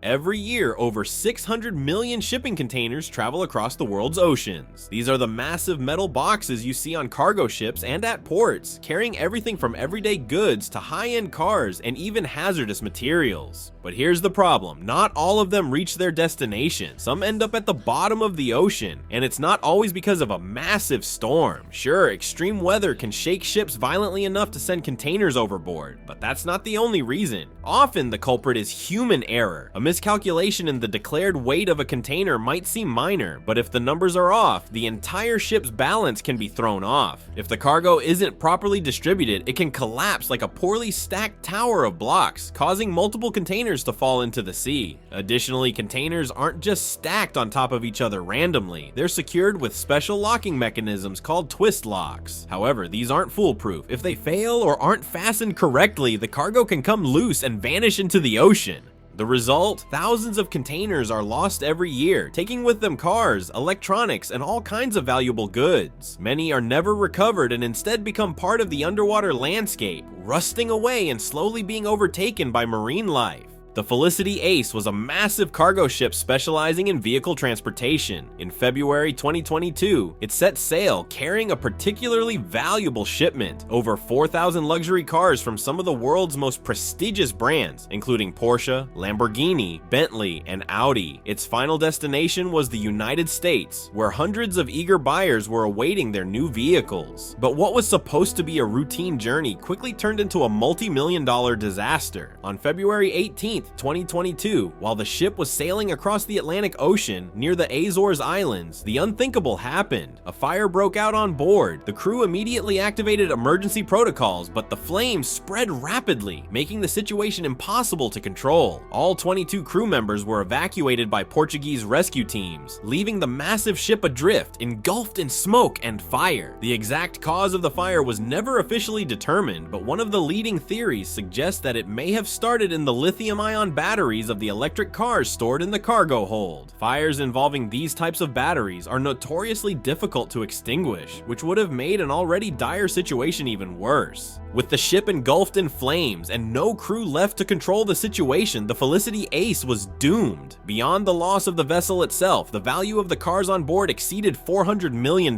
Every year, over 600 million shipping containers travel across the world's oceans. These are the massive metal boxes you see on cargo ships and at ports, carrying everything from everyday goods to high-end cars and even hazardous materials. But here's the problem, not all of them reach their destination. Some end up at the bottom of the ocean, and it's not always because of a massive storm. Sure, extreme weather can shake ships violently enough to send containers overboard, but that's not the only reason. Often the culprit is human error. A miscalculation in the declared weight of a container might seem minor, but if the numbers are off, the entire ship's balance can be thrown off. If the cargo isn't properly distributed, it can collapse like a poorly stacked tower of blocks, causing multiple containers to fall into the sea. Additionally, containers aren't just stacked on top of each other randomly. They're secured with special locking mechanisms called twist locks. However, these aren't foolproof. If they fail or aren't fastened correctly, the cargo can come loose and vanish into the ocean. The result? Thousands of containers are lost every year, taking with them cars, electronics, and all kinds of valuable goods. Many are never recovered and instead become part of the underwater landscape, rusting away and slowly being overtaken by marine life. The Felicity Ace was a massive cargo ship specializing in vehicle transportation. In February 2022, it set sail carrying a particularly valuable shipment, over 4,000 luxury cars from some of the world's most prestigious brands, including Porsche, Lamborghini, Bentley, and Audi. Its final destination was the United States, where hundreds of eager buyers were awaiting their new vehicles. But what was supposed to be a routine journey quickly turned into a multi-million-dollar disaster. On February 18th, 2022, while the ship was sailing across the Atlantic Ocean near the Azores Islands, the unthinkable happened. A fire broke out on board. The crew immediately activated emergency protocols, but the flames spread rapidly, making the situation impossible to control. All 22 crew members were evacuated by Portuguese rescue teams, leaving the massive ship adrift, engulfed in smoke and fire. The exact cause of the fire was never officially determined, but one of the leading theories suggests that it may have started in the lithium-ion batteries of the electric cars stored in the cargo hold. Fires involving these types of batteries are notoriously difficult to extinguish, which would have made an already dire situation even worse. With the ship engulfed in flames and no crew left to control the situation, the Felicity Ace was doomed. Beyond the loss of the vessel itself, the value of the cars on board exceeded $400 million,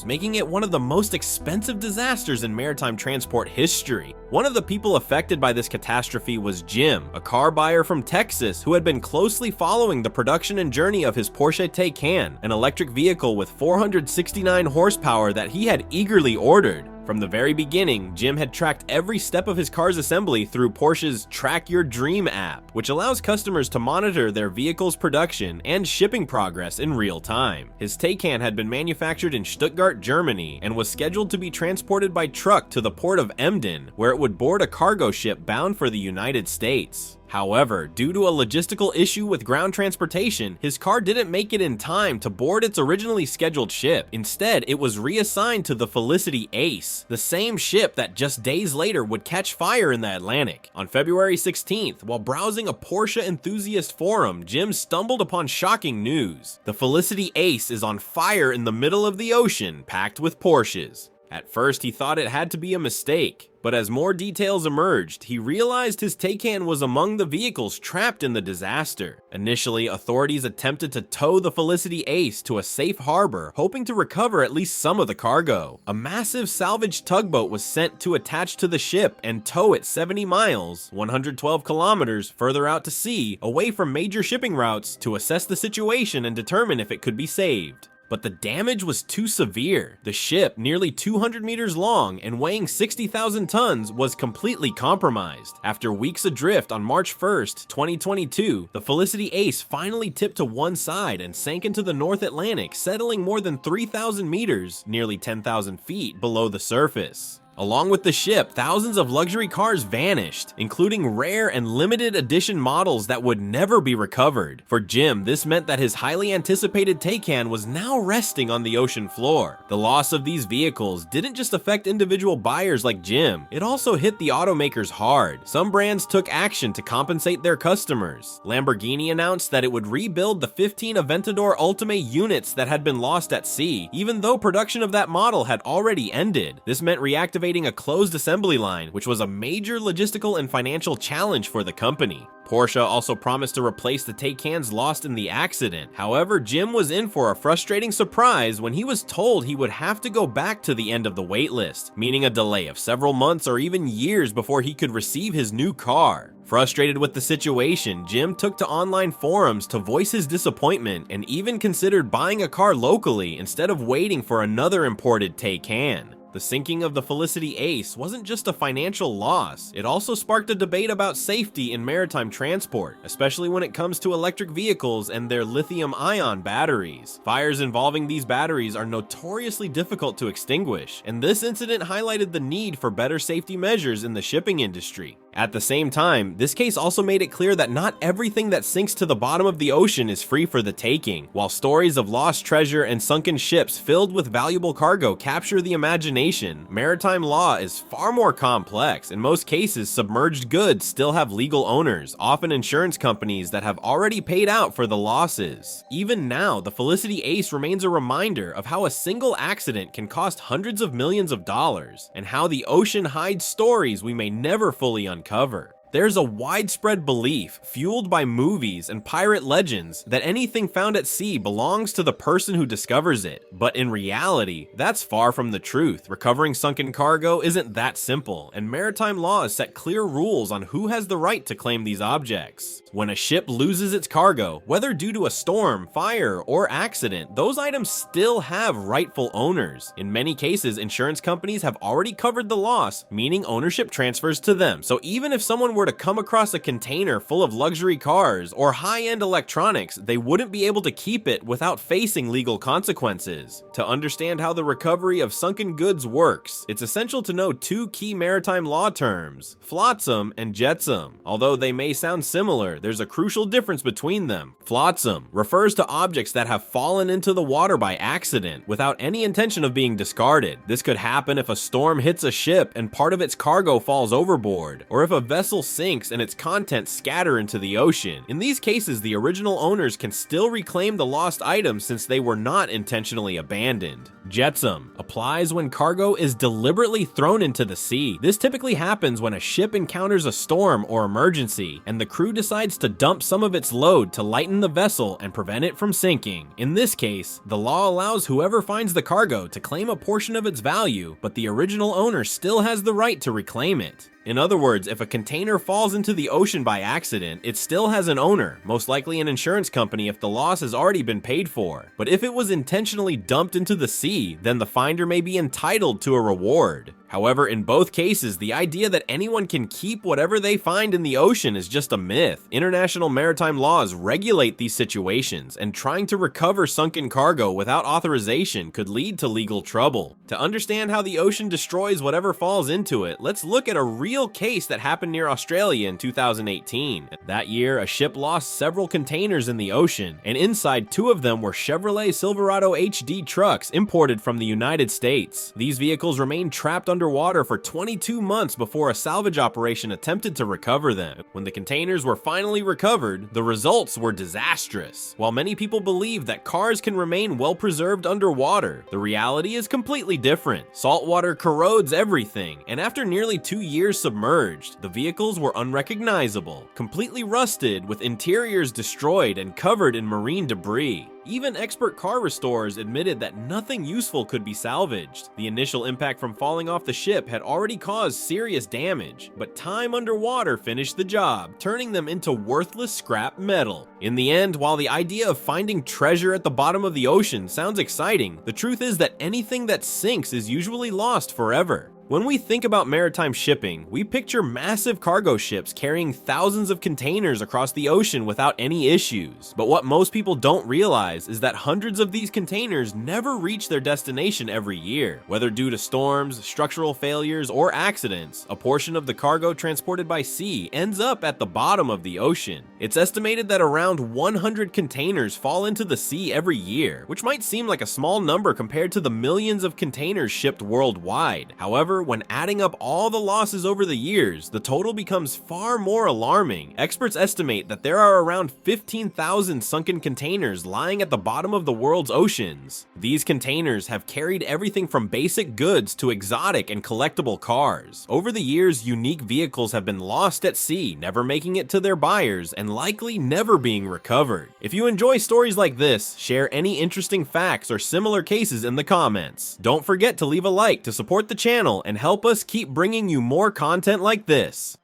making it one of the most expensive disasters in maritime transport history. One of the people affected by this catastrophe was Jim, a car buyer from Texas who had been closely following the production and journey of his Porsche Taycan, an electric vehicle with 469 horsepower that he had eagerly ordered. From the very beginning, Jim had tracked every step of his car's assembly through Porsche's Track Your Dream app, which allows customers to monitor their vehicle's production and shipping progress in real time. His Taycan had been manufactured in Stuttgart, Germany, and was scheduled to be transported by truck to the port of Emden, where it would board a cargo ship bound for the United States. However, due to a logistical issue with ground transportation, his car didn't make it in time to board its originally scheduled ship. Instead, it was reassigned to the Felicity Ace, the same ship that just days later would catch fire in the Atlantic. On February 16th, while browsing a Porsche enthusiast forum, Jim stumbled upon shocking news. The Felicity Ace is on fire in the middle of the ocean, packed with Porsches. At first, he thought it had to be a mistake. But as more details emerged, he realized his Taycan was among the vehicles trapped in the disaster. Initially, authorities attempted to tow the Felicity Ace to a safe harbor, hoping to recover at least some of the cargo. A massive salvage tugboat was sent to attach to the ship and tow it 70 miles, 112 kilometers further out to sea, away from major shipping routes to assess the situation and determine if it could be saved. But the damage was too severe. The ship, nearly 200 meters long and weighing 60,000 tons, was completely compromised. After weeks adrift on March 1st, 2022, the Felicity Ace finally tipped to one side and sank into the North Atlantic, settling more than 3,000 meters, nearly 10,000 feet, below the surface. Along with the ship, thousands of luxury cars vanished, including rare and limited edition models that would never be recovered. For Jim, this meant that his highly anticipated Taycan was now resting on the ocean floor. The loss of these vehicles didn't just affect individual buyers like Jim, it also hit the automakers hard. Some brands took action to compensate their customers. Lamborghini announced that it would rebuild the 15 Aventador Ultimate units that had been lost at sea, even though production of that model had already ended. This meant reactivating creating a closed assembly line, which was a major logistical and financial challenge for the company. Porsche also promised to replace the take cans lost in the accident. However, Jim was in for a frustrating surprise when he was told he would have to go back to the end of the waitlist, meaning a delay of several months or even years before he could receive his new car. Frustrated with the situation, Jim took to online forums to voice his disappointment and even considered buying a car locally instead of waiting for another imported Taycan. The sinking of the Felicity Ace wasn't just a financial loss, it also sparked a debate about safety in maritime transport, especially when it comes to electric vehicles and their lithium-ion batteries. Fires involving these batteries are notoriously difficult to extinguish, and this incident highlighted the need for better safety measures in the shipping industry. At the same time, this case also made it clear that not everything that sinks to the bottom of the ocean is free for the taking. While stories of lost treasure and sunken ships filled with valuable cargo capture the imagination, maritime law is far more complex. In most cases, submerged goods still have legal owners, often insurance companies that have already paid out for the losses. Even now, the Felicity Ace remains a reminder of how a single accident can cost hundreds of millions of dollars, and how the ocean hides stories we may never fully uncover. There's a widespread belief, fueled by movies and pirate legends, that anything found at sea belongs to the person who discovers it. But in reality, that's far from the truth. Recovering sunken cargo isn't that simple, and maritime laws set clear rules on who has the right to claim these objects. When a ship loses its cargo, whether due to a storm, fire, or accident, those items still have rightful owners. In many cases, insurance companies have already covered the loss, meaning ownership transfers to them. So even if someone were to come across a container full of luxury cars or high-end electronics, they wouldn't be able to keep it without facing legal consequences. To understand how the recovery of sunken goods works, it's essential to know two key maritime law terms, flotsam and jetsam. Although they may sound similar, there's a crucial difference between them. Flotsam refers to objects that have fallen into the water by accident without any intention of being discarded. This could happen if a storm hits a ship and part of its cargo falls overboard, or if a vessel sinks and its contents scatter into the ocean. In these cases, the original owners can still reclaim the lost items since they were not intentionally abandoned. Jetsam applies when cargo is deliberately thrown into the sea. This typically happens when a ship encounters a storm or emergency, and the crew decides to dump some of its load to lighten the vessel and prevent it from sinking. In this case, the law allows whoever finds the cargo to claim a portion of its value, but the original owner still has the right to reclaim it. In other words, if a container falls into the ocean by accident, it still has an owner, most likely an insurance company if the loss has already been paid for. But if it was intentionally dumped into the sea, then the finder may be entitled to a reward. However, in both cases, the idea that anyone can keep whatever they find in the ocean is just a myth. International maritime laws regulate these situations, and trying to recover sunken cargo without authorization could lead to legal trouble. To understand how the ocean destroys whatever falls into it, let's look at a real case that happened near Australia in 2018. That year, a ship lost several containers in the ocean, and inside two of them were Chevrolet Silverado HD trucks imported from the United States. These vehicles remained trapped underwater for 22 months before a salvage operation attempted to recover them. When the containers were finally recovered, the results were disastrous. While many people believe that cars can remain well preserved underwater, the reality is completely different. Salt water corrodes everything, and after nearly 2 years submerged, the vehicles were unrecognizable, completely rusted, with interiors destroyed and covered in marine debris. Even expert car restorers admitted that nothing useful could be salvaged. The initial impact from falling off the ship had already caused serious damage, but time underwater finished the job, turning them into worthless scrap metal. In the end, while the idea of finding treasure at the bottom of the ocean sounds exciting, the truth is that anything that sinks is usually lost forever. When we think about maritime shipping, we picture massive cargo ships carrying thousands of containers across the ocean without any issues. But what most people don't realize is that hundreds of these containers never reach their destination every year. Whether due to storms, structural failures, or accidents, a portion of the cargo transported by sea ends up at the bottom of the ocean. It's estimated that around 100 containers fall into the sea every year, which might seem like a small number compared to the millions of containers shipped worldwide. However, However, when adding up all the losses over the years, the total becomes far more alarming. Experts estimate that there are around 15,000 sunken containers lying at the bottom of the world's oceans. These containers have carried everything from basic goods to exotic and collectible cars. Over the years, unique vehicles have been lost at sea, never making it to their buyers and likely never being recovered. If you enjoy stories like this, share any interesting facts or similar cases in the comments. Don't forget to leave a like to support the channel and help us keep bringing you more content like this.